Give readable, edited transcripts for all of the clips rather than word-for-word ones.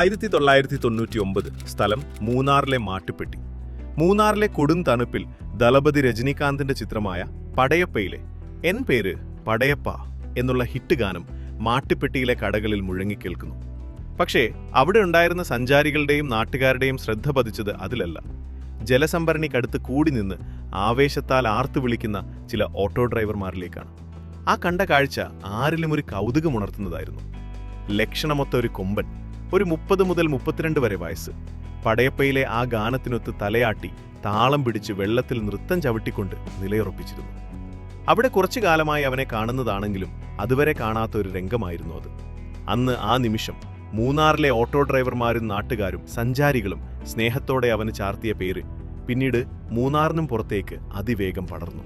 1999 സ്ഥലം മൂന്നാറിലെ മാട്ടുപ്പെട്ടി. മൂന്നാറിലെ കൊടും തണുപ്പിൽ ദളപതി രജനീകാന്തിന്റെ ചിത്രമായ പടയപ്പയിലെ എൻ പേര് പടയപ്പ എന്നുള്ള ഹിറ്റ് ഗാനം മാട്ടുപ്പെട്ടിയിലെ കടകളിൽ മുഴങ്ങിക്കേൾക്കുന്നു. പക്ഷേ അവിടെ ഉണ്ടായിരുന്ന സഞ്ചാരികളുടെയും നാട്ടുകാരുടെയും ശ്രദ്ധ പതിച്ചത് അതിലല്ല. ജലസംഭരണിക്കടുത്ത് കൂടി നിന്ന് ആവേശത്താൽ ആർത്തു വിളിക്കുന്ന ചില ഓട്ടോ ഡ്രൈവർമാരിലേക്കാണ്. ആ കണ്ട കാഴ്ച ആരിലും ഒരു കൗതുകമുണർത്തുന്നതായിരുന്നു. ലക്ഷണമൊത്ത ഒരു കൊമ്പൻ, ഒരു 30 മുതൽ 32 വരെ വയസ്സ്, പടയപ്പയിലെ ആ ഗാനത്തിനൊത്ത് തലയാട്ടി താളം പിടിച്ച് വെള്ളത്തിൽ നൃത്തം ചവിട്ടിക്കൊണ്ട് നിലയുറപ്പിച്ചിരുന്നു. അവിടെ കുറച്ചു കാലമായി അവനെ കാണുന്നതാണെങ്കിലും അതുവരെ കാണാത്ത ഒരു രംഗമായിരുന്നു അത്. അന്ന് ആ നിമിഷം മൂന്നാറിലെ ഓട്ടോ ഡ്രൈവർമാരും നാട്ടുകാരും സഞ്ചാരികളും സ്നേഹത്തോടെ അവന് ചാർത്തിയ പേര് പിന്നീട് മൂന്നാറിനും പുറത്തേക്ക് അതിവേഗം പടർന്നു.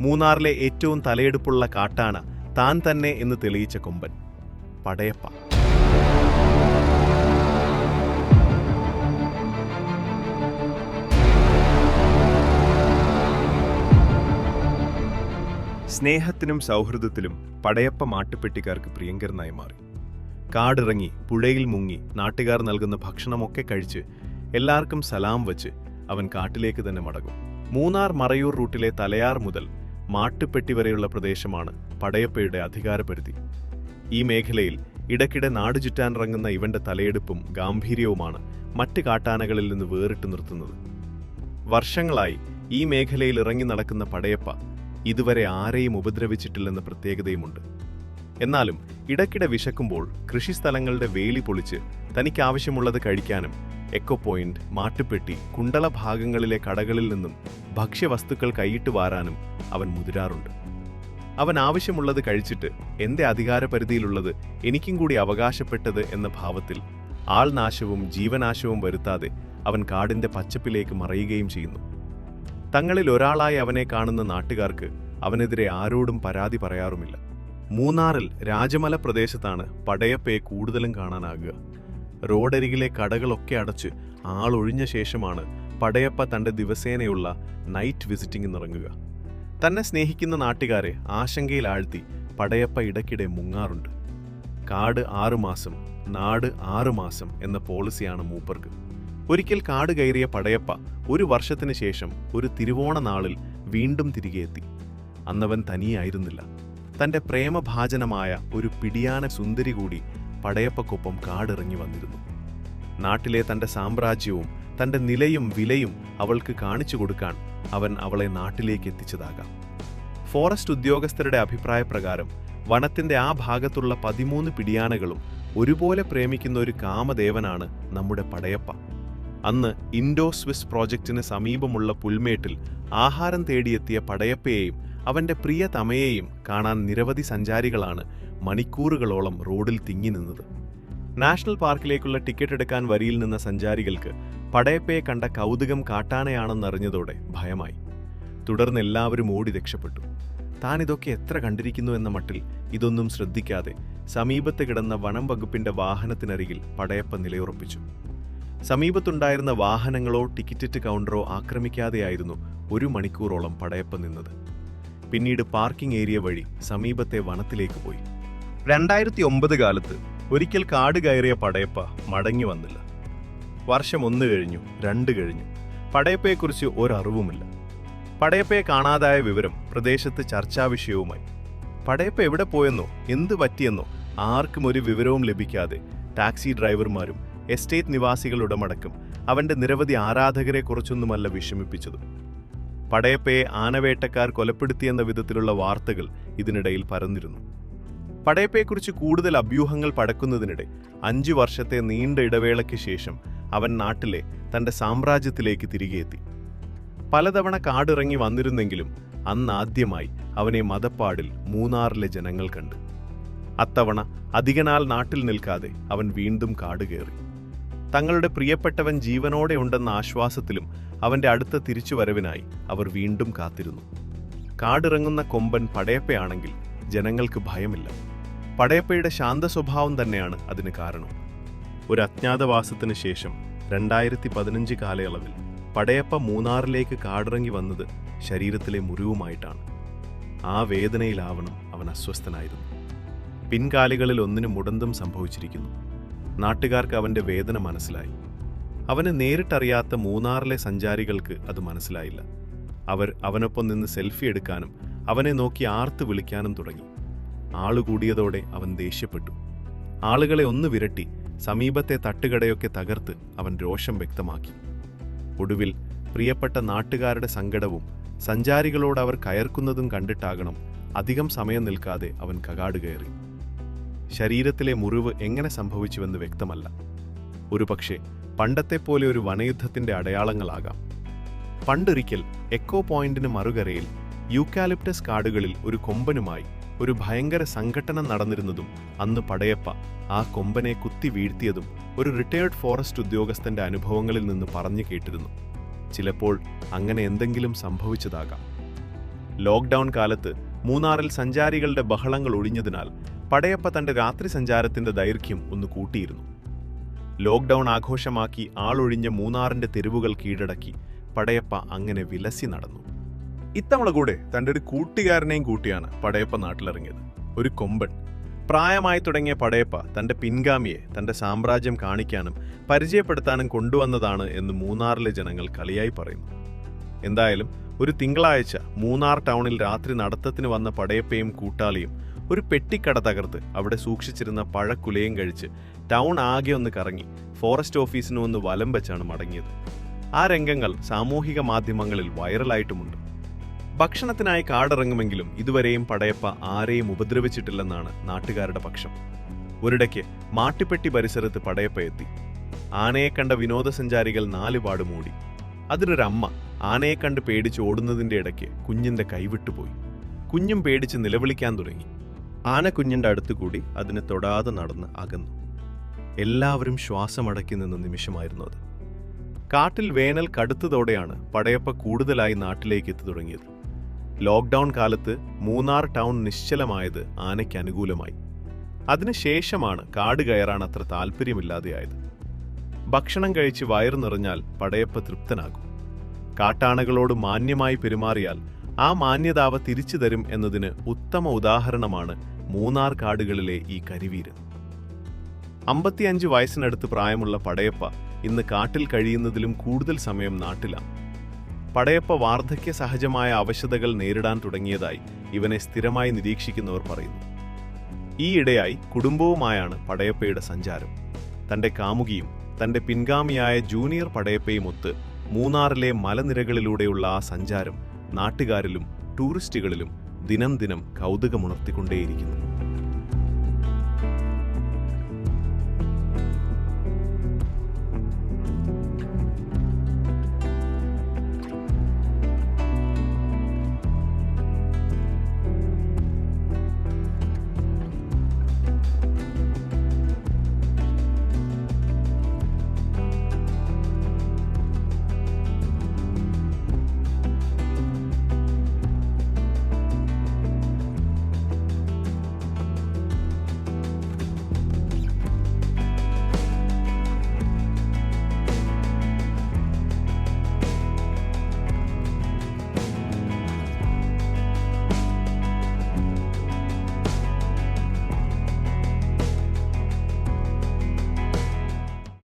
മൂന്നാറിലെ ഏറ്റവും തലയെടുപ്പുള്ള കാട്ടാന താൻ തന്നെ എന്ന് തെളിയിച്ച കൊമ്പൻ പടയപ്പ. സ്നേഹത്തിനും സൗഹൃദത്തിലും പടയപ്പ മാട്ടുപ്പെട്ടിക്കാർക്ക് പ്രിയങ്കരനായി മാറി. കാടിറങ്ങി പുഴയിൽ മുങ്ങി നാട്ടുകാർ നൽകുന്ന ഭക്ഷണമൊക്കെ കഴിച്ച് എല്ലാവർക്കും സലാം വച്ച് അവൻ കാട്ടിലേക്ക് തന്നെ മടങ്ങും. മൂന്നാർ മറയൂർ റൂട്ടിലെ തലയാർ മുതൽ മാട്ടുപ്പെട്ടി വരെയുള്ള പ്രദേശമാണ് പടയപ്പയുടെ അധികാരപരിധി. ഈ മേഖലയിൽ ഇടയ്ക്കിടെ നാടു ചുറ്റാനിറങ്ങുന്ന ഇവന്റെ തലയെടുപ്പും ഗാംഭീര്യവുമാണ് മറ്റ് കാട്ടാനകളിൽ നിന്ന് വേറിട്ട് നിർത്തുന്നത്. വർഷങ്ങളായി ഈ മേഖലയിൽ ഇറങ്ങി നടക്കുന്ന പടയപ്പ ഇതുവരെ ആരെയും ഉപദ്രവിച്ചിട്ടില്ലെന്ന പ്രത്യേകതയുമുണ്ട്. എന്നാലും ഇടയ്ക്കിടെ വിശക്കുമ്പോൾ കൃഷിസ്ഥലങ്ങളുടെ വേലി പൊളിച്ച് തനിക്കാവശ്യമുള്ളത് കഴിക്കാനും എക്കോ പോയിന്റ്, മാട്ടുപ്പെട്ടി, കുണ്ടള ഭാഗങ്ങളിലെ കടകളിൽ നിന്നും ഭക്ഷ്യവസ്തുക്കൾ കൈയിട്ട് വാരാനും അവൻ മുതിരാറുണ്ട്. അവൻ ആവശ്യമുള്ളത് കഴിച്ചിട്ട് എന്റെ അധികാരപരിധിയിലുള്ളത് എനിക്കും കൂടി അവകാശപ്പെട്ടത് എന്ന ഭാവത്തിൽ ആൾനാശവും ജീവനാശവും വരുത്താതെ അവൻ കാടിന്റെ പച്ചപ്പിലേക്ക് മറയുകയും ചെയ്യുന്നു. തങ്ങളിൽ ഒരാളായി അവനെ കാണുന്ന നാട്ടുകാർക്ക് അവനെതിരെ ആരോടും പരാതി പറയാറുമില്ല. മൂന്നാറിൽ രാജമല പ്രദേശത്താണ് പടയപ്പയെ കൂടുതലും കാണാനാകുക. റോഡരികിലെ കടകളൊക്കെ അടച്ച് ആളൊഴിഞ്ഞ ശേഷമാണ് പടയപ്പ തന്റെ ദിവസേനയുള്ള നൈറ്റ് വിസിറ്റിംഗിനിറങ്ങുക. തന്നെ സ്നേഹിക്കുന്ന നാട്ടുകാരെ ആശങ്കയിലാഴ്ത്തി പടയപ്പ ഇടയ്ക്കിടെ മുങ്ങാറുണ്ട്. കാട് 6 മാസം, നാട് 6 മാസം എന്ന പോളിസിയാണ് മൂപ്പർക്ക്. ഒരിക്കൽ കാട് കയറിയ പടയപ്പ 1 വർഷത്തിന് ശേഷം ഒരു തിരുവോണ നാളിൽ വീണ്ടും തിരികെ എത്തി. അന്നവൻ തനിയായിരുന്നില്ല. തന്റെ പ്രേമഭാജനമായ ഒരു പിടിയാന സുന്ദരി കൂടി പടയപ്പക്കൊപ്പം കാടിറങ്ങി വന്നിരുന്നു. നാട്ടിലെ തന്റെ സാമ്രാജ്യവും തന്റെ നിലയും വിലയും അവൾക്ക് കാണിച്ചു കൊടുക്കാൻ അവൻ അവളെ നാട്ടിലേക്ക് എത്തിച്ചതാകാം. ഫോറസ്റ്റ് ഉദ്യോഗസ്ഥരുടെ അഭിപ്രായപ്രകാരം വനത്തിന്റെ ആ ഭാഗത്തുള്ള 13 പിടിയാനകളും ഒരുപോലെ പ്രേമിക്കുന്ന ഒരു കാമദേവനാണ് നമ്മുടെ പടയപ്പ. അന്ന് ഇൻഡോ സ്വിസ് പ്രോജക്റ്റിന് സമീപമുള്ള പുൽമേട്ടിൽ ആഹാരം തേടിയെത്തിയ പടയപ്പയെയും അവന്റെ പ്രിയ തമയെയും കാണാൻ നിരവധി സഞ്ചാരികളാണ് മണിക്കൂറുകളോളം റോഡിൽ തിങ്ങി നിന്നത്. നാഷണൽ പാർക്കിലേക്കുള്ള ടിക്കറ്റ് എടുക്കാൻ വരിയിൽ നിന്ന സഞ്ചാരികൾക്ക് പടയപ്പയെ കണ്ട കൗതുകം കാട്ടാനയാണെന്നറിഞ്ഞതോടെ ഭയമായി. തുടർന്ന് എല്ലാവരും ഓടി രക്ഷപ്പെട്ടു. താൻ ഇതൊക്കെ എത്ര കണ്ടിരിക്കുന്നു എന്ന മട്ടിൽ ഇതൊന്നും ശ്രദ്ധിക്കാതെ സമീപത്ത് കിടന്ന വനം വകുപ്പിന്റെ വാഹനത്തിനരികിൽ പടയപ്പ നിലയുറപ്പിച്ചു. സമീപത്തുണ്ടായിരുന്ന വാഹനങ്ങളോ ടിക്കറ്റ് കൗണ്ടറോ ആക്രമിക്കാതെയായിരുന്നു 1 മണിക്കൂറോളം പടയപ്പ നിന്നത്. പിന്നീട് പാർക്കിംഗ് ഏരിയ വഴി സമീപത്തെ വനത്തിലേക്ക് പോയി. 2009 കാലത്ത് ഒരിക്കൽ കാട് കയറിയ പടയപ്പ മടങ്ങി വന്നില്ല. വർഷം 1 കഴിഞ്ഞു, 2 കഴിഞ്ഞു. പടയപ്പയെക്കുറിച്ച് ഒരറിവുമില്ല. പടയപ്പയെ കാണാതായ വിവരം പ്രദേശത്ത് ചർച്ചാ വിഷയവുമായി. പടയപ്പ എവിടെ പോയെന്നോ എന്ത് പറ്റിയെന്നോ ആർക്കും ഒരു വിവരവും ലഭിക്കാതെ ടാക്സി ഡ്രൈവർമാരും എസ്റ്റേറ്റ് നിവാസികളുടമടക്കം അവന്റെ നിരവധി ആരാധകരെ കുറിച്ചൊന്നുമല്ല വിഷമിപ്പിച്ചത്. പടയപ്പയെ ആനവേട്ടക്കാർ കൊലപ്പെടുത്തിയെന്ന വിധത്തിലുള്ള വാർത്തകൾ ഇതിനിടയിൽ പരന്നിരുന്നു. പടയപ്പയെക്കുറിച്ച് കൂടുതൽ അഭ്യൂഹങ്ങൾ പടക്കുന്നതിനിടെ 5 വർഷത്തെ നീണ്ട ഇടവേളയ്ക്ക് ശേഷം അവൻ നാട്ടിലെ തന്റെ സാമ്രാജ്യത്തിലേക്ക് തിരികെ എത്തി. പലതവണ കാടിറങ്ങി വന്നിരുന്നെങ്കിലും അന്നാദ്യമായി അവനെ മദപ്പാടിൽ മൂന്നാറിലെ ജനങ്ങൾ കണ്ടു. അത്തവണ അധികനാൾ നാട്ടിൽ നിൽക്കാതെ അവൻ വീണ്ടും കാട് കയറി. തങ്ങളുടെ പ്രിയപ്പെട്ടവൻ ജീവനോടെ ഉണ്ടെന്ന ആശ്വാസത്തിലും അവന്റെ അടുത്ത തിരിച്ചുവരവിനായി അവർ വീണ്ടും കാത്തിരുന്നു. കാടിറങ്ങുന്ന കൊമ്പൻ പടയപ്പയാണെങ്കിൽ ജനങ്ങൾക്ക് ഭയമില്ല. പടയപ്പയുടെ ശാന്ത സ്വഭാവം തന്നെയാണ് അതിന് കാരണം. ഒരു അജ്ഞാതവാസത്തിന് ശേഷം 2015 കാലയളവിൽ പടയപ്പ മൂന്നാറിലേക്ക് കാടിറങ്ങി വന്നത് ശരീരത്തിലെ മുറിവുമായിട്ടാണ്. ആ വേദനയിലാവണം അവൻ അസ്വസ്ഥനായിരുന്നു. പിൻകാലുകളിൽ ഒന്നിന് മുടന്തം സംഭവിച്ചിരിക്കുന്നു. നാട്ടുകാർക്ക് അവന്റെ വേദന മനസ്സിലായി. അവനെ നേരിട്ടറിയാത്ത മൂന്നാറിലെ സഞ്ചാരികൾക്ക് അത് മനസ്സിലായില്ല. അവർ അവനൊപ്പം നിന്ന് സെൽഫി എടുക്കാനും അവനെ നോക്കി ആർത്ത് വിളിക്കാനും തുടങ്ങി. ആളുകൂടിയതോടെ അവൻ ദേഷ്യപ്പെട്ടു. ആളുകളെ ഒന്ന് വിരട്ടി സമീപത്തെ തട്ടുകടയൊക്കെ തകർത്ത് അവൻ രോഷം വ്യക്തമാക്കി. ഒടുവിൽ പ്രിയപ്പെട്ട നാട്ടുകാരുടെ സങ്കടവും സഞ്ചാരികളോട് അവർ കയർക്കുന്നതും കണ്ടിട്ടാകണം അധികം സമയം നിൽക്കാതെ അവൻ കകാട് കയറി. ശരീരത്തിലെ മുറിവ് എങ്ങനെ സംഭവിച്ചുവെന്ന് വ്യക്തമല്ല. ഒരുപക്ഷെ പണ്ടത്തെപ്പോലെ ഒരു വനയുദ്ധത്തിന്റെ അടയാളങ്ങളാകാം. പണ്ടൊരിക്കൽ എക്കോ പോയിന്റിന് മറുകരയിൽ യൂക്കാലിപ്റ്റസ് കാടുകളിൽ ഒരു കൊമ്പനുമായി ഒരു ഭയങ്കര സംഘട്ടനം നടന്നിരുന്നതും അന്ന് പടയപ്പ ആ കൊമ്പനെ കുത്തി വീഴ്ത്തിയതും ഒരു റിട്ടയർഡ് ഫോറസ്റ്റ് ഉദ്യോഗസ്ഥന്റെ അനുഭവങ്ങളിൽ നിന്ന് പറഞ്ഞു കേട്ടിരുന്നു. ചിലപ്പോൾ അങ്ങനെ എന്തെങ്കിലും സംഭവിച്ചതാകാം. ലോക്ക്ഡൌൺ കാലത്ത് മൂന്നാറിൽ സഞ്ചാരികളുടെ ബഹളങ്ങൾ ഒഴിഞ്ഞതിനാൽ പടയപ്പ തന്റെ രാത്രി സഞ്ചാരത്തിന്റെ ദൈർഘ്യം ഒന്ന് കൂട്ടിയിരുന്നു. ലോക്ക്ഡൌൺ ആഘോഷമാക്കി ആളൊഴിഞ്ഞ മൂന്നാറിന്റെ തെരുവുകൾ കീഴടക്കി പടയപ്പ അങ്ങനെ വിലസി നടന്നു. ഇത്തവണ കൂടെ തന്റെ ഒരു കൂട്ടുകാരനെയും കൂട്ടിയാണ് പടയപ്പ നാട്ടിലിറങ്ങിയത്. ഒരു കൊമ്പൻ. പ്രായമായി തുടങ്ങിയ പടയപ്പ തന്റെ പിൻഗാമിയെ തന്റെ സാമ്രാജ്യം കാണിക്കാനും പരിചയപ്പെടുത്താനും കൊണ്ടുവന്നതാണ് എന്ന് മൂന്നാറിലെ ജനങ്ങൾ കളിയായി പറയുന്നു. എന്തായാലും ഒരു തിങ്കളാഴ്ച മൂന്നാർ ടൗണിൽ രാത്രി നടത്തത്തിന് വന്ന പടയപ്പയും കൂട്ടാളിയും ഒരു പെട്ടിക്കട തകർത്ത് അവിടെ സൂക്ഷിച്ചിരുന്ന പഴക്കുലയും കഴിച്ച് ടൗൺ ആകെ ഒന്ന് കറങ്ങി ഫോറസ്റ്റ് ഓഫീസിനും ഒന്ന് വലം വെച്ചാണ് മടങ്ങിയത്. ആ രംഗങ്ങൾ സാമൂഹിക മാധ്യമങ്ങളിൽ വൈറലായിട്ടുമുണ്ട്. ഭക്ഷണത്തിനായി കാടിറങ്ങുമെങ്കിലും ഇതുവരെയും പടയപ്പ ആരെയും ഉപദ്രവിച്ചിട്ടില്ലെന്നാണ് നാട്ടുകാരുടെ പക്ഷം. ഒരിടയ്ക്ക് മാട്ടുപ്പെട്ടി പരിസരത്ത് പടയപ്പ എത്തി. ആനയെ കണ്ട വിനോദസഞ്ചാരികൾ നാലുപാട് മൂടി. അതിനൊരമ്മ ആനയെ കണ്ട് പേടിച്ച് ഓടുന്നതിന്റെ ഇടയ്ക്ക് കുഞ്ഞിന്റെ കൈവിട്ടുപോയി. കുഞ്ഞും പേടിച്ച് നിലവിളിക്കാൻ തുടങ്ങി. ആന കുഞ്ഞിന്റെ അടുത്തുകൂടി അതിനെ തൊടാതെ നടന്ന് അകന്നു. എല്ലാവരും ശ്വാസമടക്കി നിന്ന നിമിഷമായിരുന്നു അത്. കാട്ടിൽ വേനൽ കടുത്തതോടെയാണ് പടയപ്പ കൂടുതലായി നാട്ടിലേക്ക് എത്തി തുടങ്ങിയത്. ലോക്ക്ഡൌൺ കാലത്ത് മൂന്നാർ ടൗൺ നിശ്ചലമായത് ആനയ്ക്ക് അനുകൂലമായി. അതിനുശേഷമാണ് കാട് കയറാൻ അത്ര താല്പര്യമില്ലാതെയായത്. ഭക്ഷണം കഴിച്ച് വയറു നിറഞ്ഞാൽ പടയപ്പ തൃപ്തനാകും. കാട്ടാനകളോട് മാന്യമായി പെരുമാറിയാൽ ആ മാന്യതാവ തിരിച്ചു തരും എന്നതിന് ഉത്തമ ഉദാഹരണമാണ് മൂന്നാർ കാടുകളിലെ ഈ കരിവീരൻ. 55 വയസ്സിനടുത്ത് പ്രായമുള്ള പടയപ്പ ഇന്ന് കാട്ടിൽ കഴിയുന്നതിലും കൂടുതൽ സമയം നാട്ടിലാണ്. പടയപ്പ വാർദ്ധക്യ സഹജമായ അവശതകൾ നേരിടാൻ തുടങ്ങിയതായി ഇവനെ സ്ഥിരമായി നിരീക്ഷിക്കുന്നവർ പറയുന്നു. ഈയിടെയായി കുടുംബവുമായാണ് പടയപ്പയുടെ സഞ്ചാരം. തന്റെ കാമുകിയും തന്റെ പിൻഗാമിയായ ജൂനിയർ പടയപ്പയും ഒത്ത് മൂന്നാറിലെ മലനിരകളിലൂടെയുള്ള ആ സഞ്ചാരം നാട്ടുകാരിലും ടൂറിസ്റ്റുകളിലും ദിനം ദിനം കൗതുകമുണർത്തിക്കൊണ്ടേയിരിക്കുന്നു.